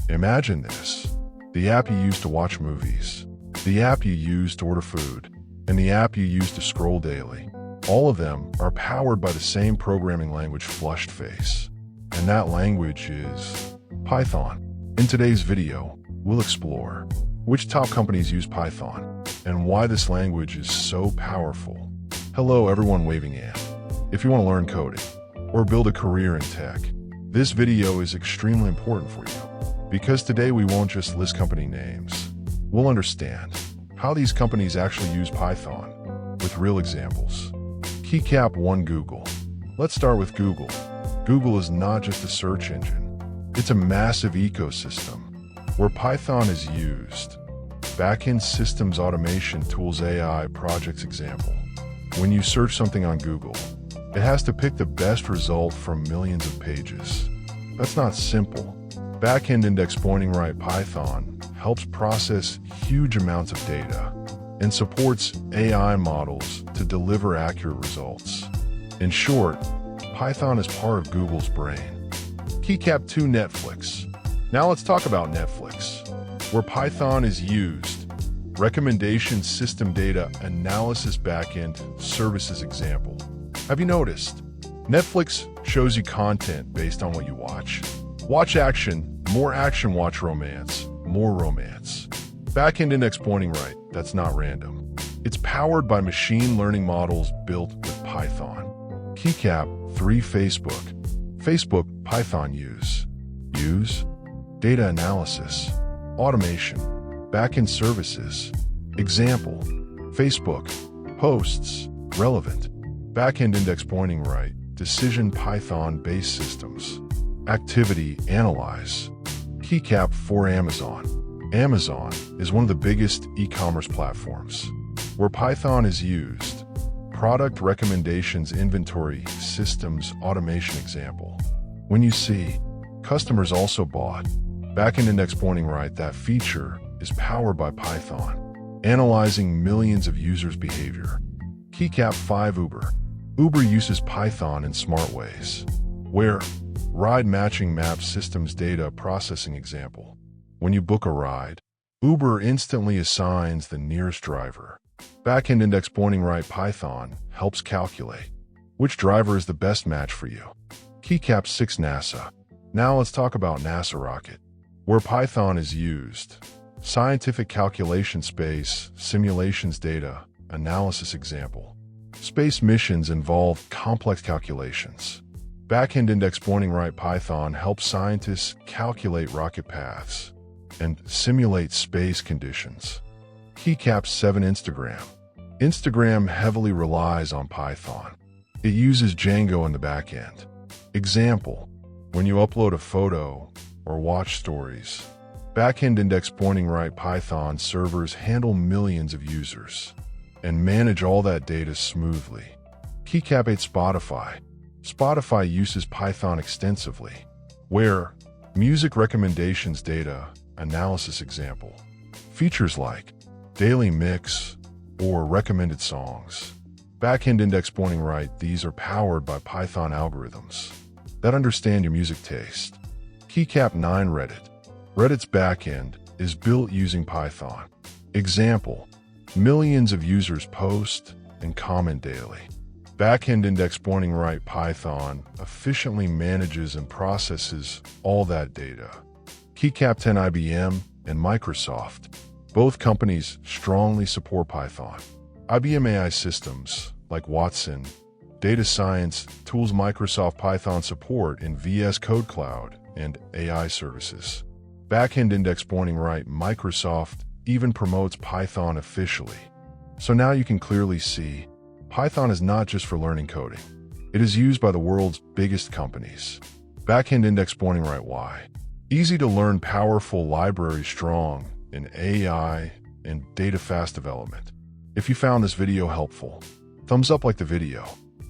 Imagine this. The app you use to watch movies, the app you use to order food, and the app you use to scroll daily. All of them are powered by the same programming language, flushed face. And that language is Python. In today's video, we'll explore which top companies use Python and why this language is so powerful. Hello everyone waving in. If you want to learn coding or build a career in tech, this video is extremely important for you because today we won't just list company names. We'll understand how these companies actually use Python with real examples. Keycap 1 Google. Let's start with Google. Google is not just a search engine. It's a massive ecosystem where Python is used. Backend systems automation tools AI projects example. When you search something on Google, it has to pick the best result from millions of pages. That's not simple. Backend index pointing right Python helps process huge amounts of data and supports AI models to deliver accurate results. In short, Python is part of Google's brain. Keycap 2 Netflix. Now let's talk about Netflix, where Python is used. Recommendation system data analysis backend services example. Have you noticed? Netflix shows you content based on what you watch. Watch action, more action, watch romance, more romance. Backend index pointing right, that's not random. It's powered by machine learning models built with Python. Keycap 3 Facebook. Facebook Python use data analysis, automation, backend services. Example, Facebook posts relevant, backend index pointing right, decision Python-based systems, activity analyze. Keycap 4 Amazon. Amazon is one of the biggest e-commerce platforms where Python is used. Product recommendations inventory systems automation example. When you see customers also bought, backend index pointing right, that feature is powered by Python, analyzing millions of users' behavior. Keycap 5 Uber. Uber uses Python in smart ways, where ride matching map systems data processing example. When you book a ride, Uber instantly assigns the nearest driver. Backend index pointing right Python helps calculate which driver is the best match for you. Keycap 6 NASA. Now let's talk about NASA rocket, where Python is used. Scientific calculation space, simulations data, analysis example. Space missions involve complex calculations. Backend index pointing right Python helps scientists calculate rocket paths and simulate space conditions. Keycap 7 Instagram. Instagram heavily relies on Python. It uses Django in the backend. Example, when you upload a photo or watch stories, backend index pointing right Python servers handle millions of users and manage all that data smoothly. Keycap 8 Spotify. Spotify uses Python extensively, where music recommendations data analysis example. Features like daily mix or recommended songs. Backend index pointing right, these are powered by Python algorithms that understand your music taste. Keycap 9 Reddit. Reddit's backend is built using Python. Example, millions of users post and comment daily. Backend index pointing right Python efficiently manages and processes all that data. Keycap 10 IBM and Microsoft. Both companies strongly support Python. IBM AI systems like Watson, data science tools Microsoft Python support in VS Code Cloud and AI services. Backend index pointing right Microsoft even promotes Python officially. So now you can clearly see Python is not just for learning coding. It is used by the world's biggest companies. Backend index pointing right why. Easy to learn, powerful library, strong in AI and data fast development. If you found this video helpful, thumbs up, like the video,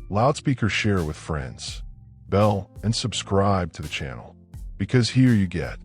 loudspeaker, share with friends, bell, and subscribe to the channel, because here you get